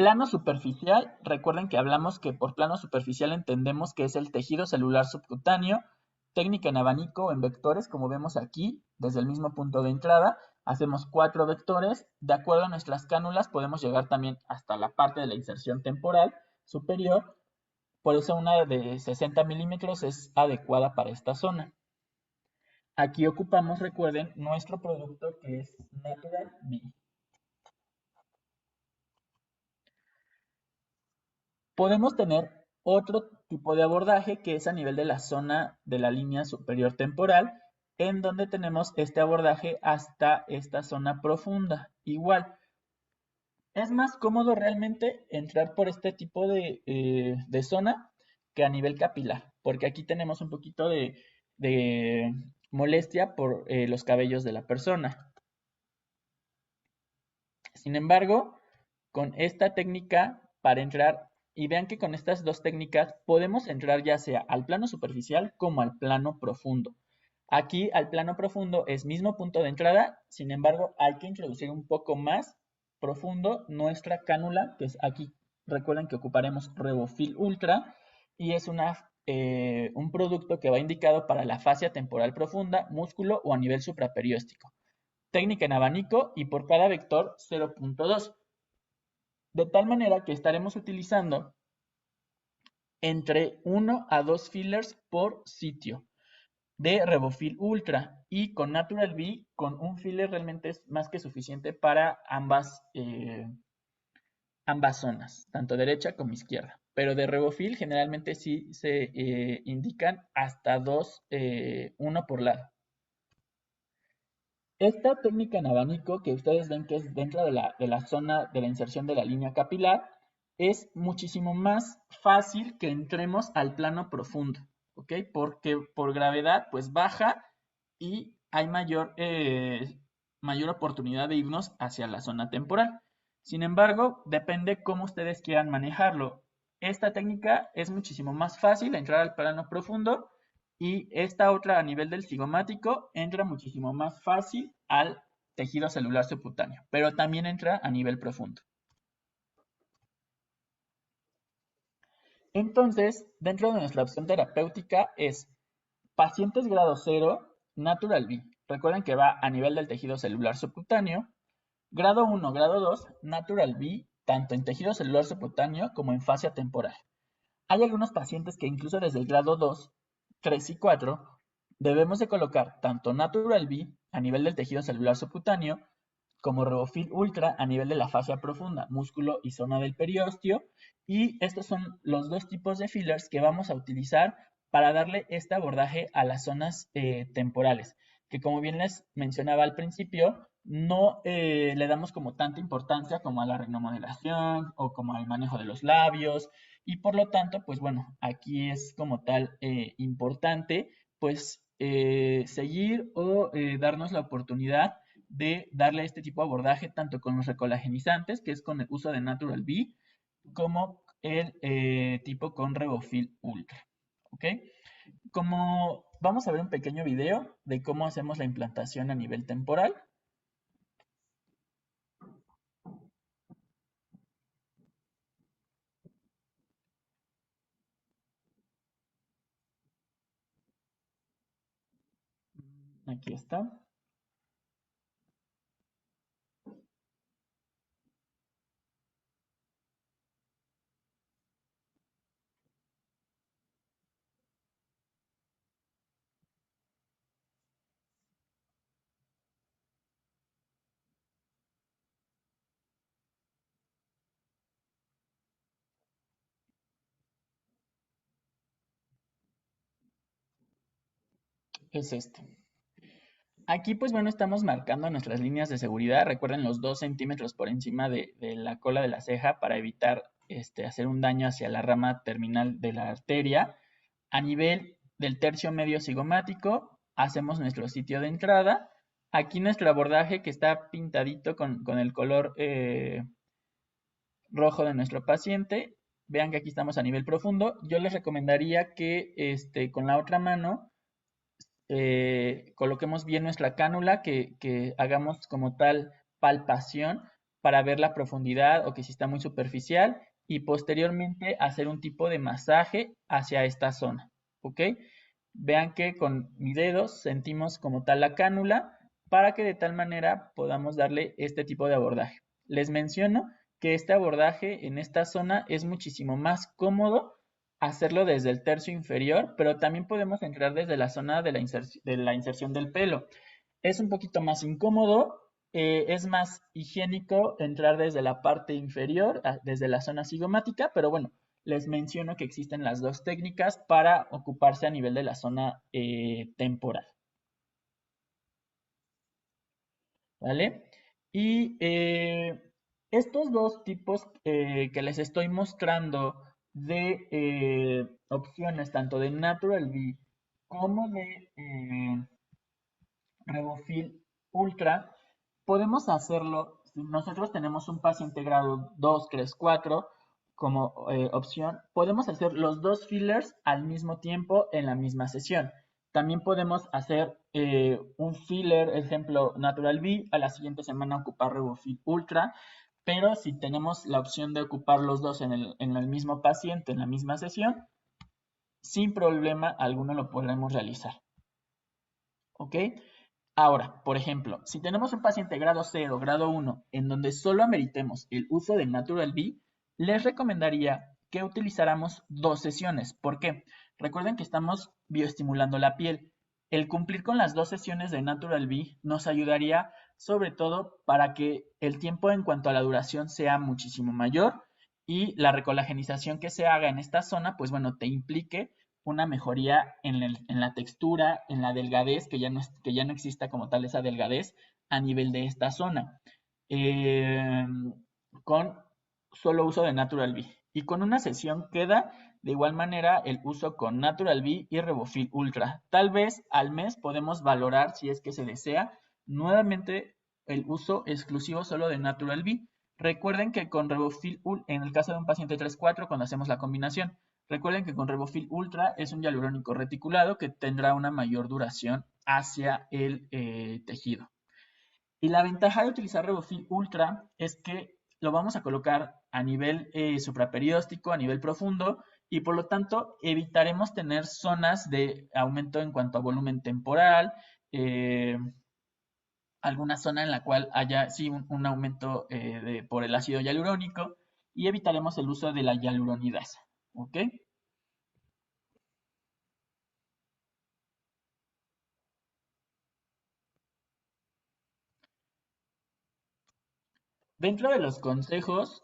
[SPEAKER 5] Plano superficial, recuerden que hablamos que por plano superficial entendemos que es el tejido celular subcutáneo. Técnica en abanico o en vectores, como vemos aquí, desde el mismo punto de entrada, hacemos 4 vectores. De acuerdo a nuestras cánulas, podemos llegar también hasta la parte de la inserción temporal superior. Por eso una de 60 milímetros es adecuada para esta zona. Aquí ocupamos, recuerden, nuestro producto que es Natural B. Podemos tener otro tipo de abordaje que es a nivel de la zona de la línea superior temporal, en donde tenemos este abordaje hasta esta zona profunda. Igual, es más cómodo realmente entrar por este tipo de zona que a nivel capilar, porque aquí tenemos un poquito de molestia por los cabellos de la persona. Sin embargo, con esta técnica para entrar, y vean que con estas dos técnicas podemos entrar ya sea al plano superficial como al plano profundo. Aquí al plano profundo es mismo punto de entrada, sin embargo hay que introducir un poco más profundo nuestra cánula, que es aquí, recuerden que ocuparemos Revofil Ultra, y es un producto que va indicado para la fascia temporal profunda, músculo o a nivel supraperióstico. Técnica en abanico y por cada vector 0.2. De tal manera que estaremos utilizando entre 1 a 2 fillers por sitio de Revofil Ultra, y con Natural B, con un filler realmente es más que suficiente para ambas zonas, tanto derecha como izquierda. Pero de Revofil generalmente sí se indican hasta 2, 1 por lado. Esta técnica en abanico, que ustedes ven que es dentro de la zona de la inserción de la línea capilar, es muchísimo más fácil que entremos al plano profundo, ¿ok? Porque por gravedad pues baja y hay mayor oportunidad de irnos hacia la zona temporal. Sin embargo, depende cómo ustedes quieran manejarlo. Esta técnica es muchísimo más fácil entrar al plano profundo, y esta otra a nivel del cigomático entra muchísimo más fácil al tejido celular subcutáneo, pero también entra a nivel profundo. Entonces, dentro de nuestra opción terapéutica es pacientes grado 0, Natural B. Recuerden que va a nivel del tejido celular subcutáneo. Grado 1, grado 2, Natural B, tanto en tejido celular subcutáneo como en fascia temporal. Hay algunos pacientes que incluso desde el grado 2, 3 y 4 debemos de colocar tanto Natural B a nivel del tejido celular subcutáneo como Revofil Ultra a nivel de la fascia profunda, músculo y zona del periósteo, y estos son los dos tipos de fillers que vamos a utilizar para darle este abordaje a las zonas temporales, que como bien les mencionaba al principio, no le damos como tanta importancia como a la rinomodelación o como al manejo de los labios, y por lo tanto, pues bueno, aquí es como tal importante pues seguir o darnos la oportunidad de darle este tipo de abordaje tanto con los recolagenizantes, que es con el uso de Natural B, como el tipo con Revofil Ultra. ¿Ok? Como vamos a ver un pequeño video de cómo hacemos la implantación a nivel temporal. Aquí está. Es este. Aquí, pues bueno, estamos marcando nuestras líneas de seguridad. Recuerden los 2 centímetros por encima de la cola de la ceja para evitar hacer un daño hacia la rama terminal de la arteria. A nivel del tercio medio cigomático, hacemos nuestro sitio de entrada. Aquí nuestro abordaje que está pintadito con el color rojo de nuestro paciente. Vean que aquí estamos a nivel profundo. Yo les recomendaría que con la otra mano coloquemos bien nuestra cánula, que hagamos como tal palpación para ver la profundidad o que si está muy superficial y posteriormente hacer un tipo de masaje hacia esta zona, ¿ok? Vean que con mis dedos sentimos como tal la cánula para que de tal manera podamos darle este tipo de abordaje. Les menciono que este abordaje en esta zona es muchísimo más cómodo hacerlo desde el tercio inferior, pero también podemos entrar desde la zona de la inserción del pelo. Es un poquito más incómodo, es más higiénico entrar desde la parte inferior, desde la zona cigomática, pero bueno, les menciono que existen las dos técnicas para ocuparse a nivel de la zona temporal. ¿Vale? Y estos dos tipos que les estoy mostrando de opciones, tanto de Natural V como de Revofil Ultra, podemos hacerlo si nosotros tenemos un paciente grado 2, 3, 4 como opción. Podemos hacer los dos fillers al mismo tiempo en la misma sesión. También podemos hacer un filler, ejemplo, Natural V, a la siguiente semana ocupar Revofil Ultra, pero si tenemos la opción de ocupar los dos en el mismo paciente, en la misma sesión, sin problema alguno lo podremos realizar. ¿Ok? Ahora, por ejemplo, si tenemos un paciente grado 0, grado 1, en donde solo ameritemos el uso del Natural V, les recomendaría que utilizáramos dos sesiones. ¿Por qué? Recuerden que estamos bioestimulando la piel. El cumplir con las dos sesiones de Natural V nos ayudaría sobre todo para que el tiempo en cuanto a la duración sea muchísimo mayor y la recolagenización que se haga en esta zona, pues bueno, te implique una mejoría en la textura, en la delgadez, que ya no exista como tal esa delgadez a nivel de esta zona, con solo uso de Natural V. Y con una sesión queda de igual manera el uso con Natural V y Revofil Ultra. Tal vez al mes podemos valorar, si es que se desea, nuevamente el uso exclusivo solo de Natural V. Recuerden que con Revofil Ultra, en el caso de un paciente 3-4, cuando hacemos la combinación, recuerden que con Revofil Ultra es un hialurónico reticulado que tendrá una mayor duración hacia el tejido. Y la ventaja de utilizar Revofil Ultra es que lo vamos a colocar a nivel supraperióstico, a nivel profundo, y por lo tanto evitaremos tener zonas de aumento en cuanto a volumen temporal, alguna zona en la cual haya sí un aumento por el ácido hialurónico, y evitaremos el uso de la hialuronidasa. ¿Ok? Dentro de los consejos,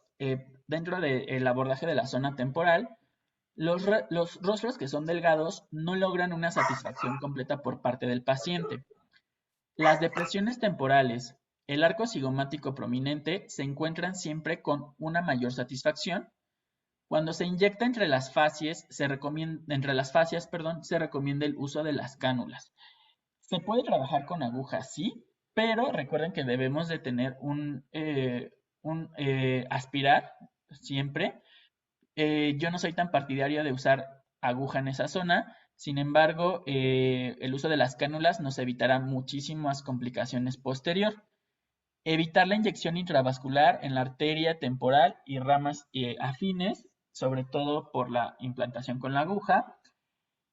[SPEAKER 5] dentro del abordaje de la zona temporal, los rostros que son delgados no logran una satisfacción completa por parte del paciente. Las depresiones temporales, el arco cigomático prominente se encuentran siempre con una mayor satisfacción. Cuando se inyecta entre las fascias, se recomienda el uso de las cánulas. Se puede trabajar con agujas, sí, pero recuerden que debemos de tener un aspirar siempre. Yo no soy tan partidario de usar aguja en esa zona, sin embargo, el uso de las cánulas nos evitará muchísimas complicaciones posterior. Evitar la inyección intravascular en la arteria temporal y ramas afines, sobre todo por la implantación con la aguja.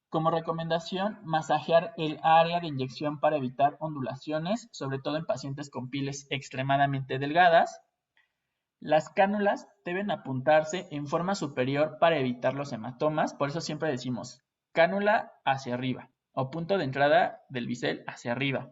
[SPEAKER 5] Como recomendación, masajear el área de inyección para evitar ondulaciones, sobre todo en pacientes con pieles extremadamente delgadas. Las cánulas deben apuntarse en forma superior para evitar los hematomas, por eso siempre decimos cánula hacia arriba o punto de entrada del bisel hacia arriba.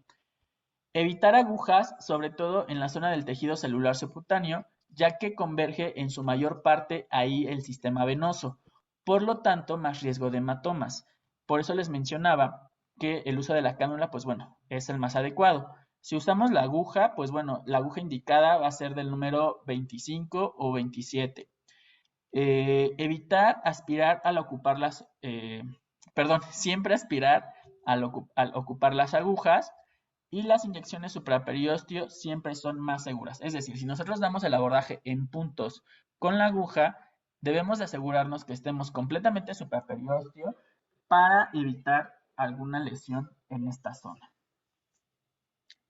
[SPEAKER 5] Evitar agujas, sobre todo en la zona del tejido celular subcutáneo, ya que converge en su mayor parte ahí el sistema venoso, por lo tanto más riesgo de hematomas. Por eso les mencionaba que el uso de la cánula, pues bueno, es el más adecuado. Si usamos la aguja, pues bueno, la aguja indicada va a ser del número 25 o 27. Evitar aspirar al ocupar siempre aspirar al ocupar las agujas, y las inyecciones supraperiostio siempre son más seguras. Es decir, si nosotros damos el abordaje en puntos con la aguja, debemos de asegurarnos que estemos completamente supraperiostio para evitar alguna lesión en esta zona.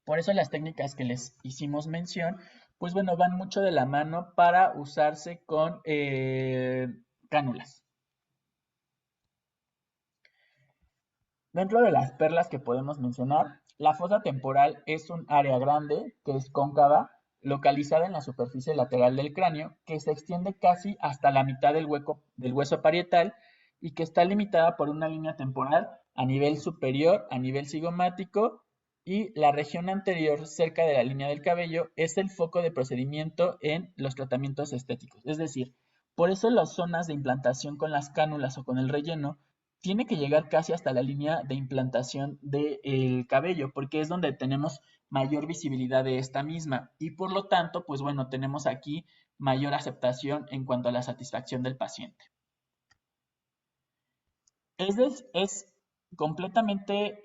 [SPEAKER 5] Por eso las técnicas que les hicimos mención, pues bueno, van mucho de la mano para usarse con cánulas. Dentro de las perlas que podemos mencionar, la fosa temporal es un área grande que es cóncava, localizada en la superficie lateral del cráneo, que se extiende casi hasta la mitad del hueso parietal y que está limitada por una línea temporal a nivel superior, a nivel cigomático, y la región anterior, cerca de la línea del cabello, es el foco de procedimiento en los tratamientos estéticos. Es decir, por eso las zonas de implantación con las cánulas o con el relleno tiene que llegar casi hasta la línea de implantación del cabello, porque es donde tenemos mayor visibilidad de esta misma y por lo tanto, pues bueno, tenemos aquí mayor aceptación en cuanto a la satisfacción del paciente. Es completamente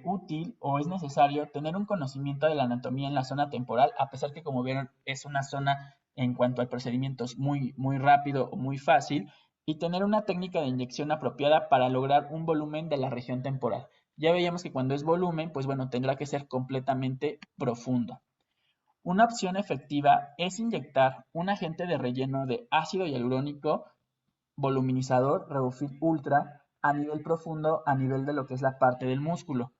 [SPEAKER 5] útil o es necesario tener un conocimiento de la anatomía en la zona temporal, a pesar que, como vieron, es una zona en cuanto al procedimiento muy rápido o muy fácil, y tener una técnica de inyección apropiada para lograr un volumen de la región temporal. Ya veíamos que cuando es volumen, pues bueno, tendrá que ser completamente profundo. Una opción efectiva es inyectar un agente de relleno de ácido hialurónico voluminizador Revofil Ultra a nivel profundo, a nivel de lo que es la parte del músculo.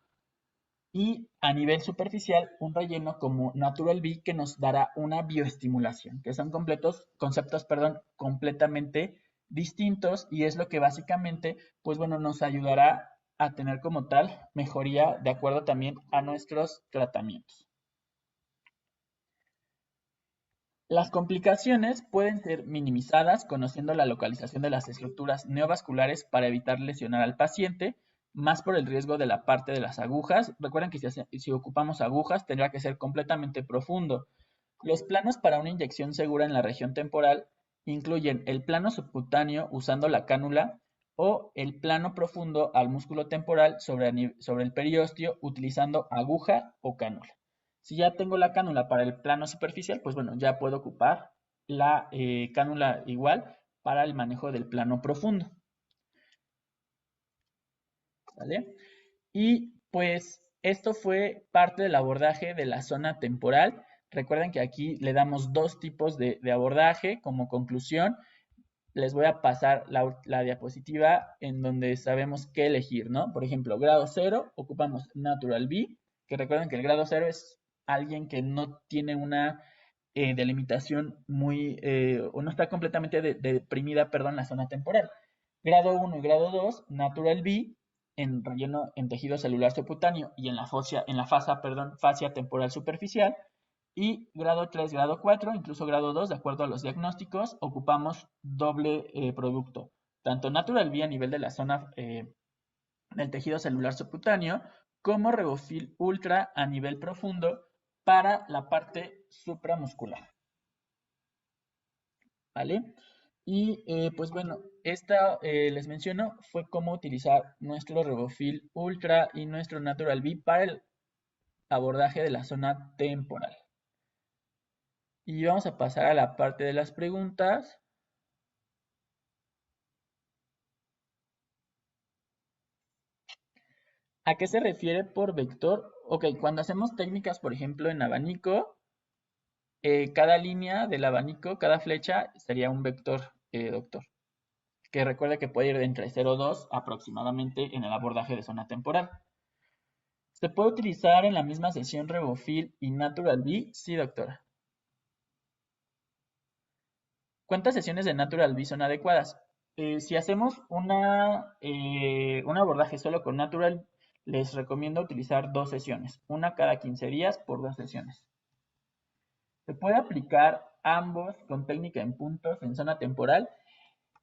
[SPEAKER 5] Y a nivel superficial, un relleno como Natural B que nos dará una bioestimulación, que son conceptos completamente distintos y es lo que básicamente, pues bueno, nos ayudará a tener como tal mejoría de acuerdo también a nuestros tratamientos. Las complicaciones pueden ser minimizadas conociendo la localización de las estructuras neovasculares para evitar lesionar al paciente, más por el riesgo de la parte de las agujas. Recuerden que si ocupamos agujas tendrá que ser completamente profundo. Los planos para una inyección segura en la región temporal incluyen el plano subcutáneo usando la cánula o el plano profundo al músculo temporal sobre el periósteo utilizando aguja o cánula. Si ya tengo la cánula para el plano superficial, pues bueno, ya puedo ocupar la cánula igual para el manejo del plano profundo. ¿Vale? Y pues esto fue parte del abordaje de la zona temporal. Recuerden que aquí le damos dos tipos de abordaje. Como conclusión, les voy a pasar la diapositiva en donde sabemos qué elegir, ¿no? Por ejemplo, grado 0, ocupamos Natural B, que recuerden que el grado 0 es alguien que no tiene una delimitación o no está completamente deprimida, perdón, la zona temporal. Grado 1 y grado 2, Natural B, en relleno en tejido celular subcutáneo y en la fascia temporal superficial. Y grado 3, grado 4, incluso grado 2, de acuerdo a los diagnósticos, ocupamos doble producto. Tanto Natural B a nivel de la zona del tejido celular subcutáneo, como Revofil Ultra a nivel profundo para la parte supramuscular. ¿Vale? Y pues bueno, esta les menciono fue cómo utilizar nuestro Revofil Ultra y nuestro Natural B para el abordaje de la zona temporal. Y vamos a pasar a la parte de las preguntas. ¿A qué se refiere por vector? Ok, cuando hacemos técnicas, por ejemplo, en abanico, cada línea del abanico, cada flecha sería un vector, doctor. Que recuerde que puede ir de entre 0 y 2 aproximadamente en el abordaje de zona temporal. ¿Se puede utilizar en la misma sesión Revofil y Natural B? Sí, doctora. ¿Cuántas sesiones de Natural B son adecuadas? Si hacemos un abordaje solo con Natural, les recomiendo utilizar 2 sesiones, una cada 15 días por 2 sesiones. Se puede aplicar ambos con técnica en puntos en zona temporal.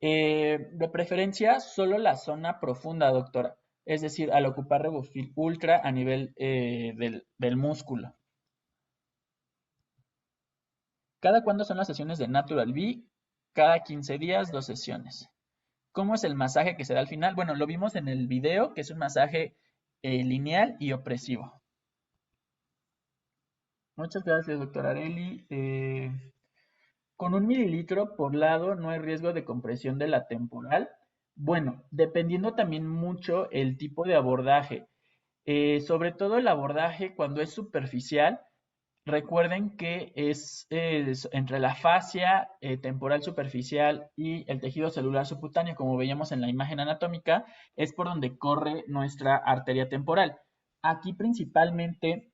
[SPEAKER 5] De preferencia, solo la zona profunda, doctora. Es decir, al ocupar Revofil Ultra a nivel del músculo. ¿Cada cuándo son las sesiones de Natural B? Cada 15 días, 2 sesiones. ¿Cómo es el masaje que se da al final? Bueno, lo vimos en el video, que es un masaje lineal y opresivo. Muchas gracias, doctora Areli. Con 1 mililitro por lado no hay riesgo de compresión de la temporal. Bueno, dependiendo también mucho el tipo de abordaje. Sobre todo el abordaje cuando es superficial. Recuerden que es entre la fascia temporal superficial y el tejido celular subcutáneo, como veíamos en la imagen anatómica, es por donde corre nuestra arteria temporal. Aquí principalmente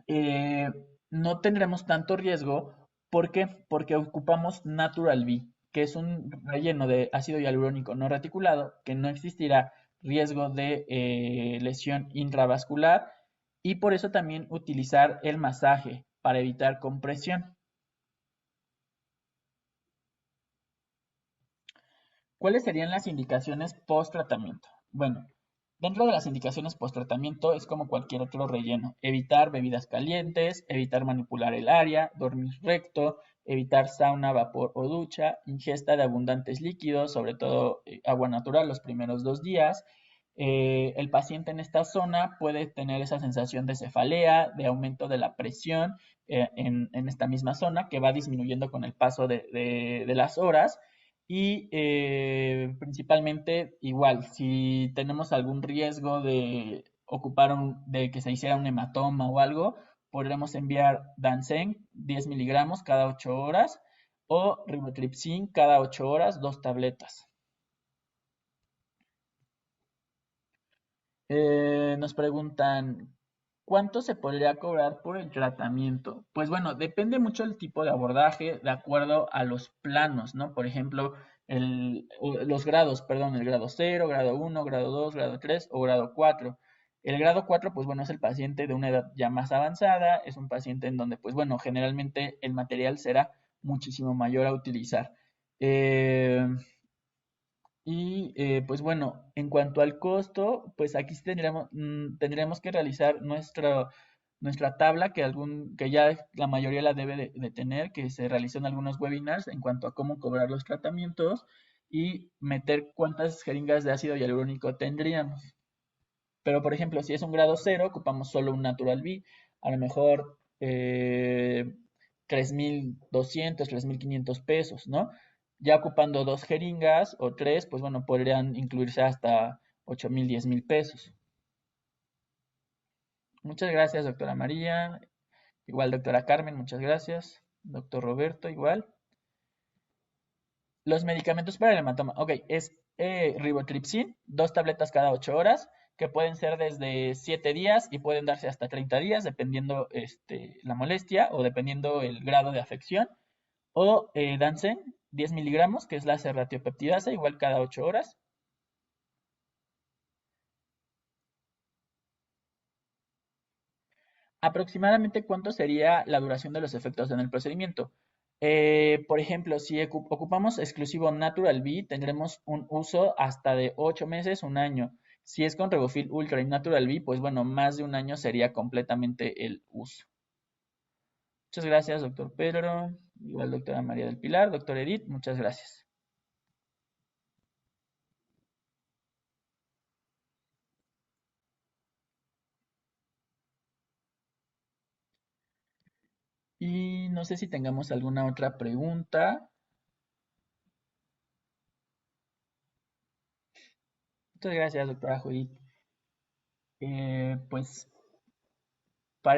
[SPEAKER 5] eh, no tendremos tanto riesgo. ¿Por qué? Porque ocupamos Natural B, que es un relleno de ácido hialurónico no reticulado, que no existirá riesgo de lesión intravascular, y por eso también utilizar el masaje para evitar compresión. ¿Cuáles serían las indicaciones post tratamiento? Bueno, dentro de las indicaciones post tratamiento es como cualquier otro relleno: evitar bebidas calientes, evitar manipular el área, dormir recto, evitar sauna, vapor o ducha, ingesta de abundantes líquidos, sobre todo agua natural los primeros 2 días. El paciente en esta zona puede tener esa sensación de cefalea, de aumento de la presión en esta misma zona, que va disminuyendo con el paso de las horas. Y principalmente igual, si tenemos algún riesgo de de que se hiciera un hematoma o algo, podremos enviar Dansen 10 miligramos cada 8 horas o Ribotripsin cada 8 horas, 2 tabletas. Nos preguntan, ¿cuánto se podría cobrar por el tratamiento? Pues bueno, depende mucho del tipo de abordaje, de acuerdo a los planos, ¿no? Por ejemplo, los grados, perdón, el grado 0, grado 1, grado 2, grado 3 o grado 4. El grado 4, pues bueno, es el paciente de una edad ya más avanzada, es un paciente en donde, pues bueno, generalmente el material será muchísimo mayor a utilizar. Eh, pues bueno, en cuanto al costo, pues aquí sí tendríamos que realizar nuestra tabla que ya la mayoría la debe de tener, que se realizó en algunos webinars en cuanto a cómo cobrar los tratamientos y meter cuántas jeringas de ácido hialurónico tendríamos. Pero por ejemplo, si es un grado 0, ocupamos solo un Natural B, a lo mejor 3,200, 3,500 pesos, ¿no? Ya ocupando 2 jeringas o 3, pues bueno, podrían incluirse hasta 8,000, 10,000 pesos. Muchas gracias, doctora María. Igual, doctora Carmen, muchas gracias. Doctor Roberto, igual. Los medicamentos para el hematoma. Ok, es ribotripsin, 2 tabletas cada 8 horas, que pueden ser desde 7 días y pueden darse hasta 30 días, dependiendo la molestia o dependiendo el grado de afección. O Dansen, 10 miligramos, que es la serratiopeptidasa, igual cada 8 horas. Aproximadamente, ¿cuánto sería la duración de los efectos en el procedimiento? Por ejemplo, si ocupamos exclusivo Natural B, tendremos un uso hasta de 8 meses, un año. Si es con Revofil Ultra y Natural B, pues bueno, más de un año sería completamente el uso. Muchas gracias, doctor Pedro. Igual, doctora María del Pilar, doctor Edith, muchas gracias. Y no sé si tengamos alguna otra pregunta. Muchas gracias, doctora Judith. Pues